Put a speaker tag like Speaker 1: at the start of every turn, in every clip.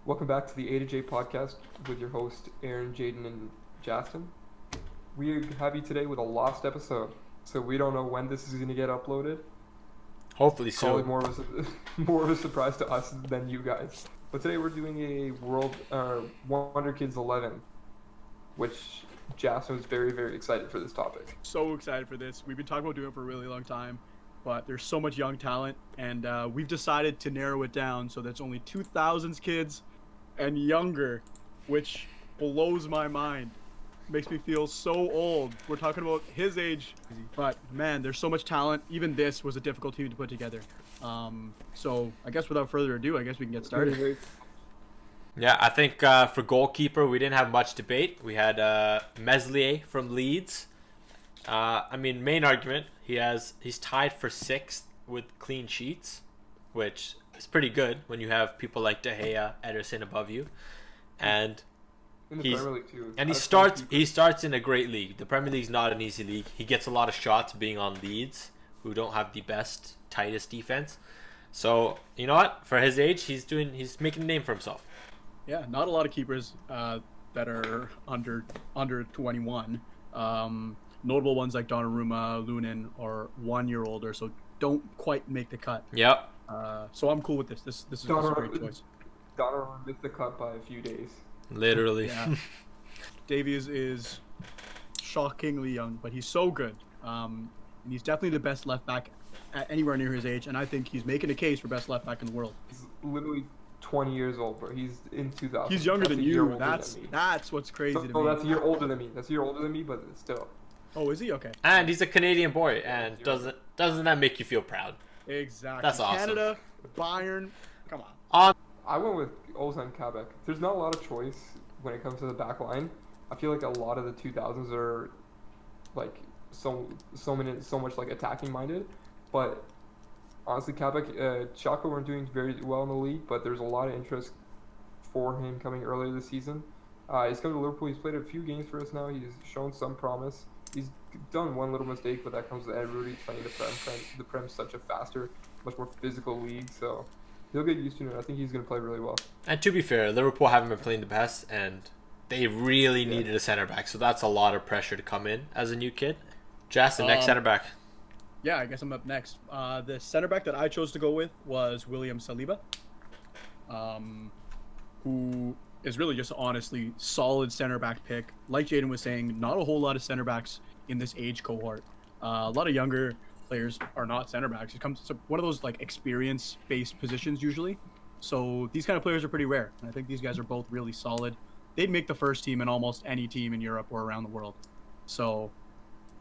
Speaker 1: Welcome back to the A2J podcast with your host Aaron, Jaden, and Justin. We have you today with a lost episode, so we don't know when this is going to get uploaded.
Speaker 2: Hopefully
Speaker 1: Probably
Speaker 2: soon.
Speaker 1: more of a surprise to us than you guys. But today we're doing a Wonder Kids 11, which Justin was very, very excited for this topic.
Speaker 3: So excited for this. We've been talking about doing it for a really long time, but there's so much young talent, and we've decided to narrow it down so that's only 2000s kids and younger, which blows my mind. Makes me feel so old. We're talking about his age, but man, there's so much talent. Even this was a difficult team to put together. So I guess without further ado, I guess we can get started.
Speaker 2: Yeah, I think for goalkeeper, we didn't have much debate. We had Meslier from Leeds. Main argument, he's tied for 6th with clean sheets, which is pretty good when you have people like De Gea, Ederson above you. And
Speaker 1: In the Premier League too.
Speaker 2: he starts in a great league. The Premier League's not an easy league. He gets a lot of shots being on Leeds, who don't have the best, tightest defense. So, you know what? For his age, he's making a name for himself.
Speaker 3: Yeah, not a lot of keepers that are under 21. Notable ones like Donnarumma, Lunin, are 1 year older, so don't quite make the cut.
Speaker 2: Yep.
Speaker 3: So I'm cool with this. This is a great choice.
Speaker 1: Donnarumma missed the cut by a few days.
Speaker 2: Literally.
Speaker 3: Yeah. Davies is shockingly young, but he's so good. And he's definitely the best left back anywhere near his age, and I think he's making a case for best left back in the world.
Speaker 1: He's literally 20 years old, bro. He's in 2000.
Speaker 3: He's younger than
Speaker 1: a year
Speaker 3: you.
Speaker 1: older
Speaker 3: That's
Speaker 1: than me.
Speaker 3: what's crazy to me.
Speaker 1: No, that's a year older than me. But still.
Speaker 3: Oh, is he? Okay.
Speaker 2: And he's a Canadian boy,
Speaker 1: Yeah,
Speaker 2: and doesn't that make you feel proud?
Speaker 3: Exactly.
Speaker 2: That's awesome.
Speaker 3: Canada, Bayern, come on.
Speaker 1: I went with Ozan Kabak. There's not a lot of choice when it comes to the back line. I feel like a lot of the 2000s are like so much like attacking minded, but honestly, Kabak, Schalke weren't doing very well in the league, but there's a lot of interest for him coming earlier this season. He's come to Liverpool. He's played a few games for us now. He's shown some promise. He's done one little mistake, but that comes with Ed Rudy playing the Prem. The Prem's such a faster, much more physical league, so he'll get used to it. I think he's going to play really well.
Speaker 2: And to be fair, Liverpool haven't been playing the best, and they really needed a center back, so that's a lot of pressure to come in as a new kid. Jess, the next center back.
Speaker 3: Yeah, I guess I'm up next. The center back that I chose to go with was William Saliba, who is really just honestly solid center back pick. Like Jaden was saying, not a whole lot of center backs in this age cohort. A lot of younger players are not center backs. It comes to one of those like experience-based positions usually. So these kind of players are pretty rare. And I think these guys are both really solid. They'd make the first team in almost any team in Europe or around the world. So,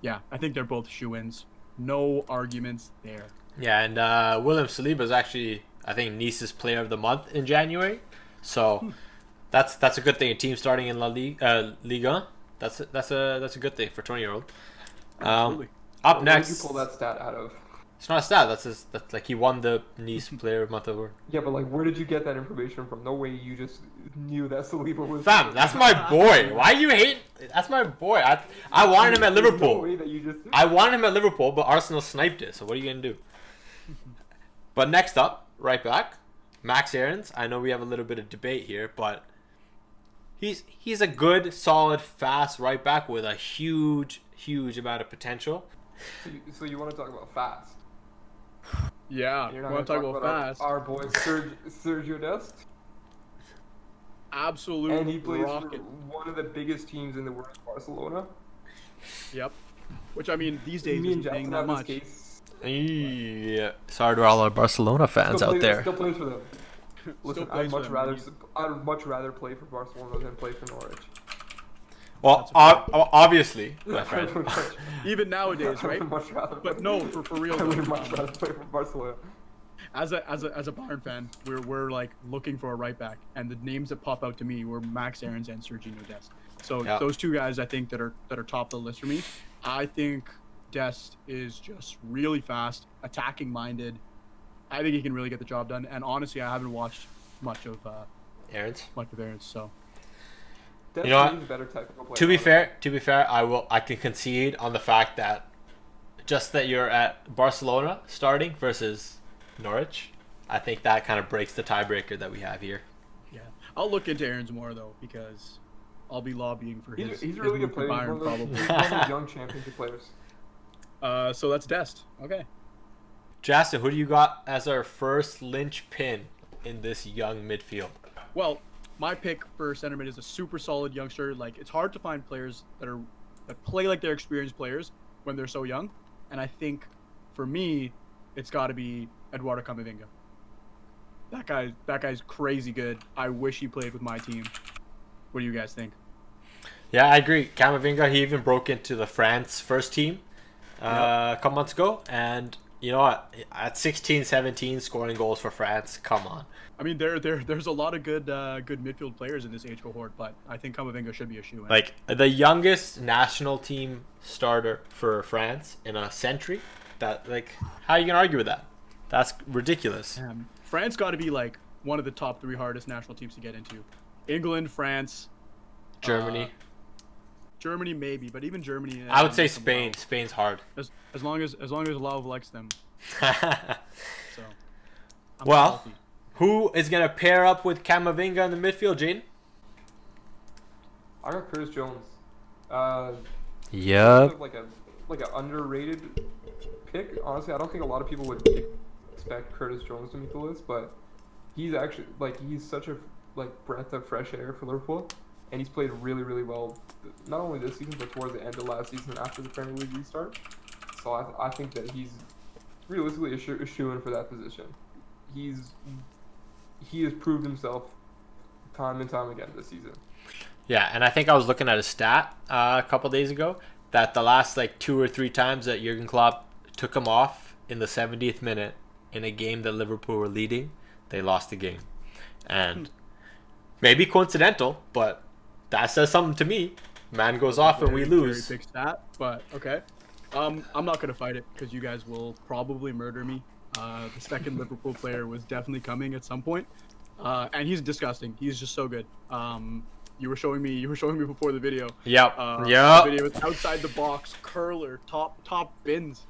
Speaker 3: yeah, I think they're both shoo-ins. No arguments there.
Speaker 2: Yeah, and William Saliba is actually, I think, Nice's Player of the Month in January. So that's a good thing. A team starting in Liga, that's a good thing for 20-year-old.
Speaker 3: Absolutely.
Speaker 2: Up
Speaker 1: Where
Speaker 2: next,
Speaker 1: did you pull that stat out of?
Speaker 2: it's not a stat. That's like he won the Nice Player of the Month award.
Speaker 1: Yeah, but like, where did you get that information from? No way you just knew that Saliba was.
Speaker 2: Fam, that's my boy. Why you hate? That's my boy. I wanted him at
Speaker 1: There's no
Speaker 2: Liverpool.
Speaker 1: way that you just.
Speaker 2: I wanted him at Liverpool, but Arsenal sniped it. So what are you gonna do? But next up, right back, Max Aarons. I know we have a little bit of debate here, but he's a good, solid, fast right back with a huge amount of potential.
Speaker 1: So you want to talk about fast?
Speaker 3: Yeah,
Speaker 1: You're
Speaker 3: we
Speaker 1: not
Speaker 3: want to
Speaker 1: gonna
Speaker 3: talk about fast.
Speaker 1: Our boy Sergio Dest,
Speaker 3: Absolute
Speaker 1: and he plays
Speaker 3: rocket.
Speaker 1: for one of the biggest teams in the world, Barcelona.
Speaker 3: Yep. Which, I mean, these days
Speaker 1: Me and
Speaker 3: isn't paying
Speaker 1: Jackson
Speaker 3: that
Speaker 1: have this
Speaker 3: much.
Speaker 1: case.
Speaker 2: Yeah. Sorry to all our Barcelona fans out there.
Speaker 1: Still plays for them. Listen,
Speaker 3: plays for them.
Speaker 1: I'd much rather play for Barcelona than play for Norwich.
Speaker 2: Well, obviously, my friend.
Speaker 3: Even nowadays,
Speaker 1: I
Speaker 3: right?
Speaker 1: would much rather.
Speaker 3: But no, for real.
Speaker 1: I would much rather play for Barcelona.
Speaker 3: As a Bayern fan, we're like looking for a right back, and the names that pop out to me were Max Aarons and Serginho Dest. So
Speaker 2: Yeah.
Speaker 3: those two guys, I think, that are top of the list for me. I think Dest is just really fast, attacking minded. I think he can really get the job done. And honestly, I haven't watched much of
Speaker 2: Aarons.
Speaker 3: Aarons, so.
Speaker 1: Dest
Speaker 2: You know what?
Speaker 1: is a better technical player.
Speaker 2: To be fair, I can concede on the fact that just that you're at Barcelona starting versus Norwich, I think that kind of breaks the tiebreaker that we have here.
Speaker 3: Yeah, I'll look into Aaron's more though because I'll be lobbying for his.
Speaker 1: He's a
Speaker 3: his
Speaker 1: really
Speaker 3: move
Speaker 1: good player.
Speaker 3: to
Speaker 1: He's
Speaker 3: Bayern,
Speaker 1: one of those,
Speaker 3: probably.
Speaker 1: he's one of those young championship players.
Speaker 3: So that's Dest. Okay.
Speaker 2: Justin, who do you got as our first linchpin in this young midfield?
Speaker 3: Well, my pick for center mid is a super solid youngster. Like it's hard to find players that play like they're experienced players when they're so young, and I think for me, it's got to be Eduardo Camavinga. That guy's crazy good. I wish he played with my team. What do you guys think?
Speaker 2: Yeah, I agree. Camavinga, he even broke into the France first team a couple months ago, and you know what? At 16, 17, scoring goals for France. Come on.
Speaker 3: I mean, there's a lot of good midfield players in this age cohort, but I think Camavinga should be a shoe-in.
Speaker 2: Like the youngest national team starter for France in a century. That like, how are you gonna argue with that? That's ridiculous.
Speaker 3: France got to be like one of the top 3 hardest national teams to get into. England, France,
Speaker 2: Germany.
Speaker 3: Germany maybe, but even Germany.
Speaker 2: I would say Spain. Spain's hard.
Speaker 3: As long as Love likes them. So. I'm
Speaker 2: Well,
Speaker 3: salty.
Speaker 2: who is gonna pair up with Camavinga in the midfield, Jaden?
Speaker 1: I got Curtis Jones.
Speaker 2: Yep.
Speaker 1: Like an underrated pick. Honestly, I don't think a lot of people would expect Curtis Jones to make the list, but he's actually he's such a breath of fresh air for Liverpool, and he's played really, really well. Not only this season, but towards the end of last season after the Premier League restart. So I think that he's realistically a shoe-in for that position. He has proved himself time and time again this season.
Speaker 2: Yeah, and I think I was looking at a stat a couple days ago that the last 2 or 3 times that Jurgen Klopp took him off in the 70th minute in a game that Liverpool were leading, they lost the game. And maybe coincidental, but that says something to me. Man goes off and we lose.
Speaker 3: Very big stat, but okay. I'm not gonna fight it because you guys will probably murder me. The second Liverpool player was definitely coming at some point, and he's disgusting. He's just so good. You were showing me before the video.
Speaker 2: Yep.
Speaker 3: The video was outside the box, curler, top bins.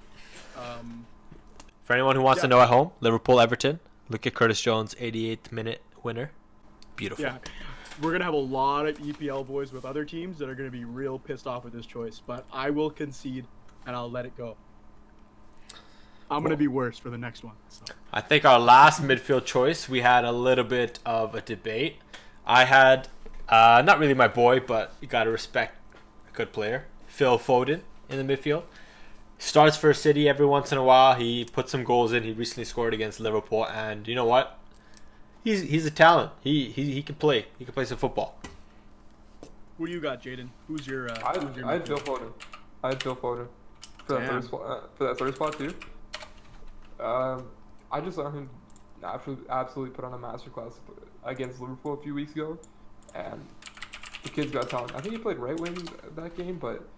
Speaker 2: For anyone who wants to know at home, Liverpool Everton. Look at Curtis Jones, 88th minute winner. Beautiful.
Speaker 3: Yeah, we're gonna have a lot of EPL boys with other teams that are gonna be real pissed off with this choice, but I will concede and I'll let it go. I'm gonna be worse for the next one. So.
Speaker 2: I think our last midfield choice, we had a little bit of a debate. I had, not really my boy, but you gotta respect a good player, Phil Foden in the midfield. Starts for City every once in a while. He puts some goals in. He recently scored against Liverpool, and you know what? He's a talent. He can play. He can play some football.
Speaker 3: Who do you got, Jaden? Who's your?
Speaker 1: I had Phil Foden. I had Phil Foden for that third spot too. I just saw him absolutely put on a masterclass against Liverpool a few weeks ago, and the kid's got talent. I think he played right wing that game, but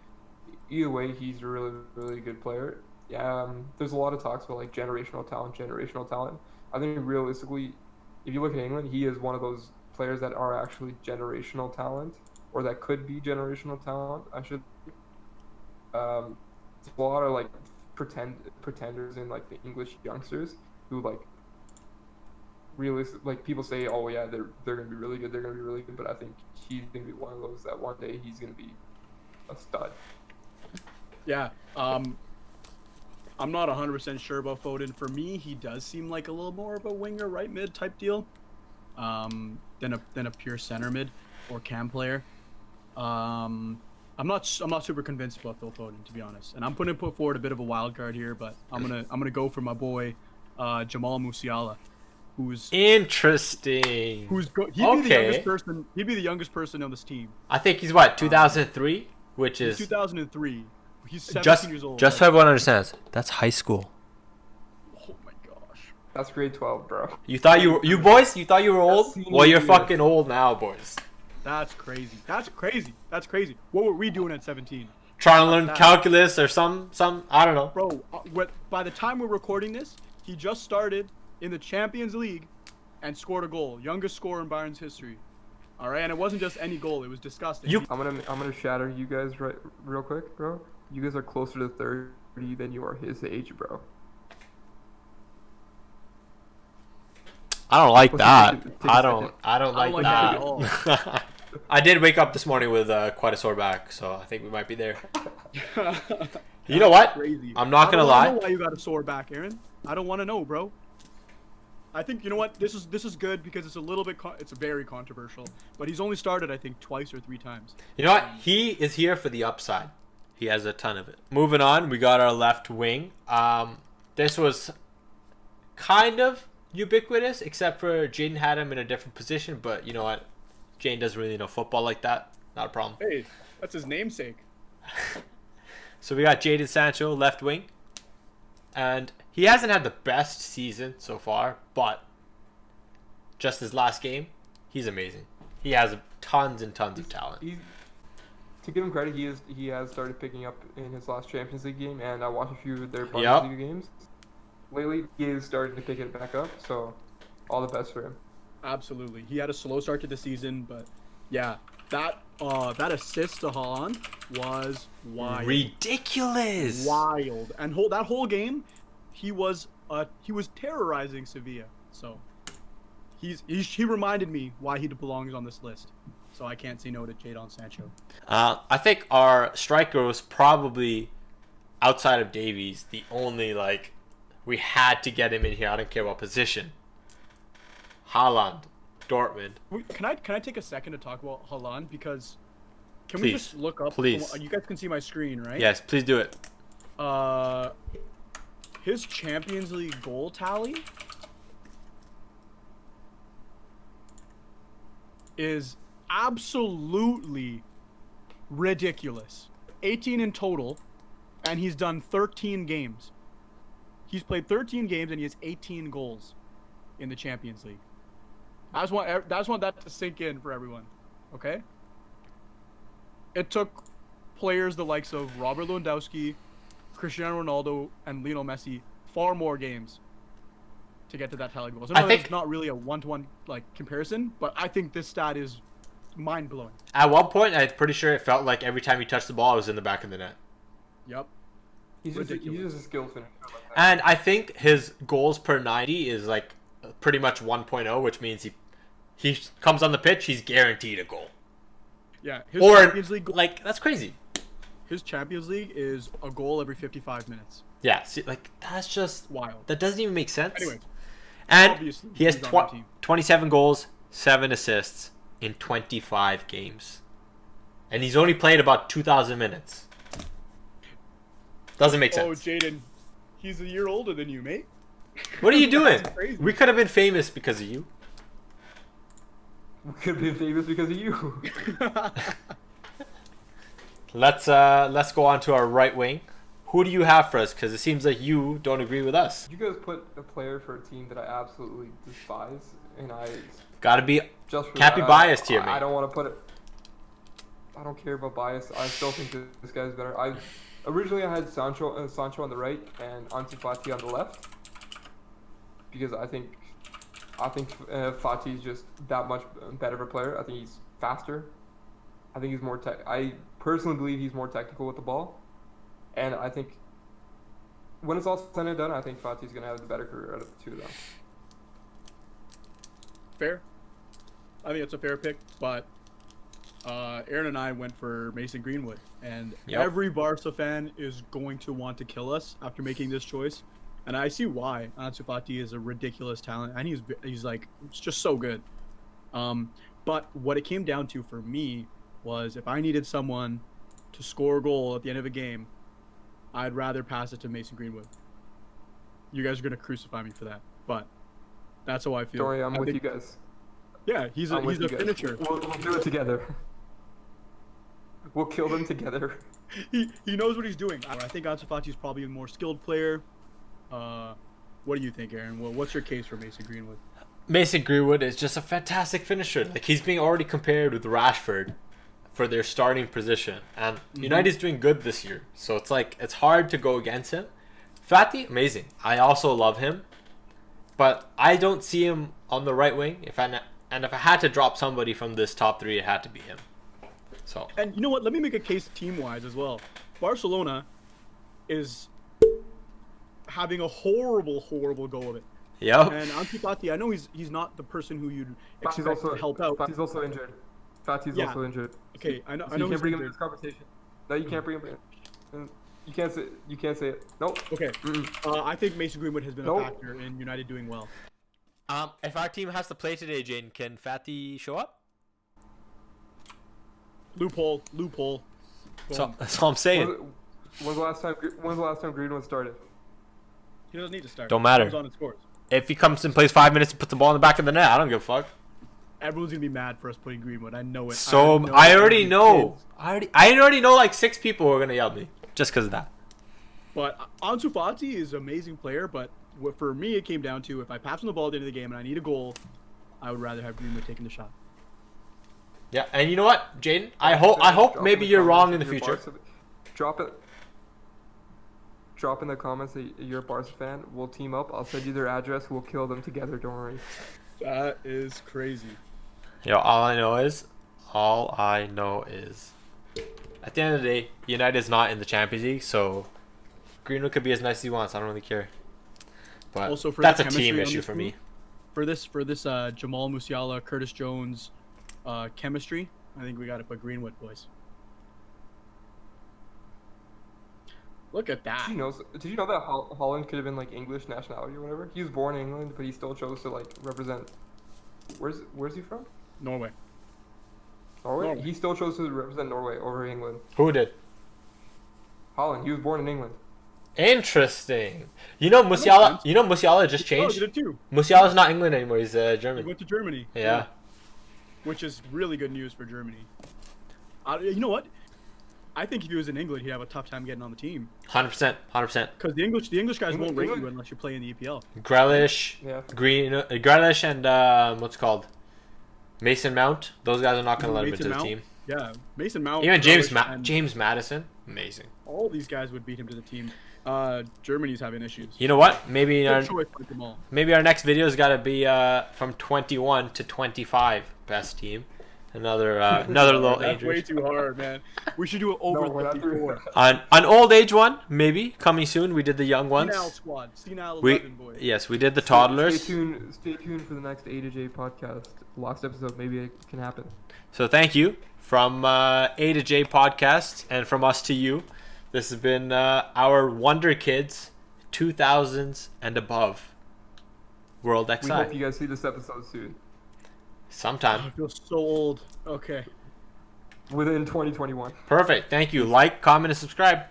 Speaker 1: either way, he's a really, really good player. Yeah, there's a lot of talks about generational talent. I think realistically, if you look at England, he is one of those players that are actually generational talent, or that could be generational talent. I should. There's a lot of pretenders in the English youngsters who realistic people say, oh yeah, they're gonna be really good, but I think he's gonna be one of those that one day he's gonna be a stud.
Speaker 3: Yeah, I'm not 100% sure about Foden. For me, he does seem like a little more of a winger, right mid type deal, than a pure center mid or cam player. I'm not super convinced about Phil Foden, to be honest, and I'm put forward a bit of a wild card here, but I'm gonna go for my boy Jamal Musiala, who's
Speaker 2: interesting.
Speaker 3: He'd be the youngest person on this team.
Speaker 2: I think he's what 2003, which is
Speaker 3: 2003. He's 17 years old.
Speaker 2: Just so everyone understands, that's high school.
Speaker 3: Oh my gosh.
Speaker 1: That's grade 12, bro.
Speaker 2: You thought you were old? Well, you're fucking old now, boys.
Speaker 3: That's crazy. That's crazy. What were we doing at 17?
Speaker 2: Trying to learn calculus or some I don't know.
Speaker 3: Bro, by the time we're recording this, he just started in the Champions League and scored a goal. Youngest scorer in Bayern's history. All right, and it wasn't just any goal. It was disgusting.
Speaker 1: I'm gonna shatter you guys real quick, bro. You guys are closer to 30 than you are his age, bro.
Speaker 2: I don't like
Speaker 1: Let's
Speaker 2: that.
Speaker 1: take a second.
Speaker 2: I don't like
Speaker 3: like that at all.
Speaker 2: that. I did wake up this morning with quite a sore back, so I think we might be there. You know what?
Speaker 3: Crazy.
Speaker 2: I'm not gonna
Speaker 3: I
Speaker 2: lie.
Speaker 3: don't know why you got a sore back, Aaron. I don't want to know, bro. I think you know what. This is good because it's a little bit. It's very controversial. But he's only started, I think, twice or 3 times.
Speaker 2: You know what? He is here for the upside. He has a ton of it. Moving on, we got our left wing. This was kind of ubiquitous, except for Jaden had him in a different position. But you know what? Jaden doesn't really know football like that. Not a problem.
Speaker 3: Hey, that's his namesake.
Speaker 2: So we got Jaden Sancho, left wing. And he hasn't had the best season so far, but just his last game, he's amazing. He has tons and tons of talent.
Speaker 1: To give him credit, he has started picking up in his last Champions League game, and I watched a few of their Bundesliga games. Lately, he is starting to pick it back up, so all the best for him.
Speaker 3: Absolutely. He had a slow start to the season, but yeah, that assist to Haaland was wild.
Speaker 2: Ridiculous.
Speaker 3: Wild. And that whole game, he was terrorizing Sevilla. So he reminded me why he belongs on this list. So I can't say no to Jadon Sancho.
Speaker 2: I think our striker was probably, outside of Davies, the only, we had to get him in here. I don't care what position. Haaland, Dortmund.
Speaker 3: Can I take a second to talk about Haaland? Because can
Speaker 2: Please.
Speaker 3: we just look up?
Speaker 2: Please.
Speaker 3: You guys can see my screen, right?
Speaker 2: Yes, please do it.
Speaker 3: His Champions League goal tally is absolutely ridiculous. 18 in total, and he's done 13 games. He's played 13 games and he has 18 goals in the Champions League. I just want that to sink in for everyone. Okay? It took players the likes of Robert Lewandowski, Cristiano Ronaldo, and Lionel Messi far more games to get to that tally goals. I know it's not really a one-to-one comparison, but I think this stat is mind-blowing.
Speaker 2: At one point, I'm pretty sure it felt like every time he touched the ball, it was in the back of the net.
Speaker 3: Yep.
Speaker 1: He's just a skill finisher.
Speaker 2: And I think his goals per 90 is pretty much 1.0, which means he comes on the pitch, he's guaranteed a goal.
Speaker 3: Yeah. His
Speaker 2: Or
Speaker 3: Champions League
Speaker 2: that's crazy.
Speaker 3: His Champions League is a goal every 55 minutes.
Speaker 2: Yeah, see, that's just
Speaker 3: Wild.
Speaker 2: That doesn't even make sense.
Speaker 3: Anyway,
Speaker 2: and
Speaker 3: obviously,
Speaker 2: he has
Speaker 3: he's on the team.
Speaker 2: 27 goals, 7 assists in 25 games. And he's only played about 2,000 minutes. Doesn't make sense.
Speaker 3: Oh, Jaden, he's a year older than you, mate.
Speaker 2: What are you doing?
Speaker 3: That's crazy.
Speaker 2: We could have been famous because of you.
Speaker 1: We could be famous because of you.
Speaker 2: Let's go on to our right wing. Who do you have for us? Because it seems like you don't agree with us.
Speaker 1: You guys put a player for a team that I absolutely despise, and I
Speaker 2: Gotta be
Speaker 1: just for
Speaker 2: can't be
Speaker 1: that,
Speaker 2: biased here,
Speaker 1: I
Speaker 2: mate.
Speaker 1: don't want to put it. I don't care about bias. I still think that this guy's better. Originally I had Sancho on the right and Ansu Fati on the left because I think Fati is just that much better of a player. I think he's faster. I think he's more I personally believe he's more technical with the ball, and I think when it's all said and done, I think Fati's gonna have the better career out of the two of them.
Speaker 3: Fair. I think it's a fair pick, but Aaron and I went for Mason Greenwood, and every Barca fan is going to want to kill us after making this choice, and I see why. Ansu Fati is a ridiculous talent, and he's just so good. But what it came down to for me was if I needed someone to score a goal at the end of a game, I'd rather pass it to Mason Greenwood. You guys are gonna crucify me for that, but that's how I feel.
Speaker 1: Don't worry, I'm with you guys.
Speaker 3: Yeah, he's a finisher.
Speaker 1: We'll do it together. We'll kill them together.
Speaker 3: He knows what he's doing. I think Ansu Fati is probably a more skilled player. What do you think, Aaron? Well, what's your case for Mason Greenwood?
Speaker 2: Mason Greenwood is just a fantastic finisher. He's being already compared with Rashford for their starting position, and United's doing good this year, so it's hard to go against him. Fati, amazing. I also love him, but I don't see him on the right wing. If I had to drop somebody from this top 3, it had to be him. So.
Speaker 3: And you know what? Let me make a case team-wise as well. Barcelona is having a horrible go of it.
Speaker 2: Yep.
Speaker 3: And Ansu Fati, I know he's not the person who you'd
Speaker 1: Fati's
Speaker 3: expect
Speaker 1: also
Speaker 3: to help out.
Speaker 1: Fati's also injured. Fati's
Speaker 3: Yeah.
Speaker 1: also injured.
Speaker 3: Okay, I know.
Speaker 1: So
Speaker 3: I know
Speaker 1: you
Speaker 3: he's
Speaker 1: can't bring him in
Speaker 3: injured.
Speaker 1: this conversation. No, you can't bring him in. You can't say. You can't say it. Nope.
Speaker 3: Okay.
Speaker 1: Mm-mm.
Speaker 3: I think Mason Greenwood has been
Speaker 1: Nope.
Speaker 3: a factor in United doing well.
Speaker 2: If our team has to play today, Jane, can Fatty show up?
Speaker 3: Loophole.
Speaker 2: So
Speaker 3: Boom.
Speaker 2: that's all I'm saying.
Speaker 1: When's the last time? When's the last time Greenwood started?
Speaker 3: He doesn't need to start.
Speaker 2: Don't matter.
Speaker 3: He comes on and scores.
Speaker 2: If he comes and plays 5 minutes and puts the ball in the back of the net, I don't give a fuck.
Speaker 3: Everyone's gonna be mad for us putting Greenwood. I know it.
Speaker 2: So
Speaker 3: know
Speaker 2: I already
Speaker 3: it.
Speaker 2: know. I already know like 6 people who are gonna yell at me just because of that.
Speaker 3: But Ansu Fati is an amazing player. But for me, it came down to if I pass him the ball at the end of the game and I need a goal, I would rather have Greenwood taking the shot.
Speaker 2: Yeah, and you know what, Jaden? I hope maybe you're wrong in the future.
Speaker 1: Drop it. Drop in the comments that you're a Barca fan. We'll team up. I'll send you their address. We'll kill them together. Don't worry.
Speaker 3: That is crazy.
Speaker 2: Yo, all I know is, at the end of the day, United is not in the Champions League, so Greenwood could be as nice as he wants. I don't really care. But
Speaker 3: Also, for
Speaker 2: that's
Speaker 3: the
Speaker 2: a team
Speaker 3: chemistry on
Speaker 2: issue
Speaker 3: this
Speaker 2: for
Speaker 3: team,
Speaker 2: me.
Speaker 3: For this Jamal Musiala, Curtis Jones, chemistry, I think we got to put Greenwood, boys. Look at that.
Speaker 1: Did you know that Holland could have been like English nationality or whatever? He was born in England, but he still chose to like represent. Where's he from?
Speaker 3: Norway.
Speaker 1: Norway. He still chose to represent Norway over England.
Speaker 2: Who did?
Speaker 1: Holland. He was born in England.
Speaker 2: Interesting. You know Musiala. You know Musiala just
Speaker 3: Oh,
Speaker 2: changed.
Speaker 3: did it too.
Speaker 2: Musiala's not England anymore. He's
Speaker 3: He
Speaker 2: German.
Speaker 3: went to Germany.
Speaker 2: Yeah.
Speaker 3: Which is really good news for Germany. You know what? I think if he was in England, he'd have a tough time getting on the team.
Speaker 2: 100%.
Speaker 3: Because the English guys won't rate
Speaker 1: England-
Speaker 3: you unless you play in the EPL.
Speaker 2: Grealish,
Speaker 1: Yeah.
Speaker 2: Grealish, and what's it called? Mason Mount. Those guys are not gonna let him
Speaker 3: Mason
Speaker 2: into the
Speaker 3: Mount?
Speaker 2: team.
Speaker 3: Yeah, Mason Mount.
Speaker 2: Even
Speaker 3: Grealish, and
Speaker 2: James Madison. Amazing.
Speaker 3: all these guys would beat him to the team. Germany's having issues.
Speaker 2: You know what? Maybe
Speaker 3: Good choice by them all.
Speaker 2: maybe our next video's got to be from 21 to 25 best team. Another little age
Speaker 3: That's way
Speaker 2: range.
Speaker 3: too hard, man. We should do it over
Speaker 1: No, we're not doing
Speaker 3: 34.
Speaker 2: An old age one maybe coming soon. We did the young ones.
Speaker 3: Senile squad. Senile
Speaker 2: We
Speaker 3: 11 boys.
Speaker 2: yes we did the toddlers.
Speaker 1: Stay tuned for the next A2J podcast. Last episode, maybe it can happen.
Speaker 2: So thank you from A2J podcast and from us to you. This has been our Wonder Kids 2000s and above World
Speaker 1: We
Speaker 2: XI.
Speaker 1: hope you guys see this episode soon.
Speaker 3: I
Speaker 2: Sometime.
Speaker 3: feel so old. Okay.
Speaker 1: Within 2021.
Speaker 2: Perfect. Thank you. Like, comment, and subscribe.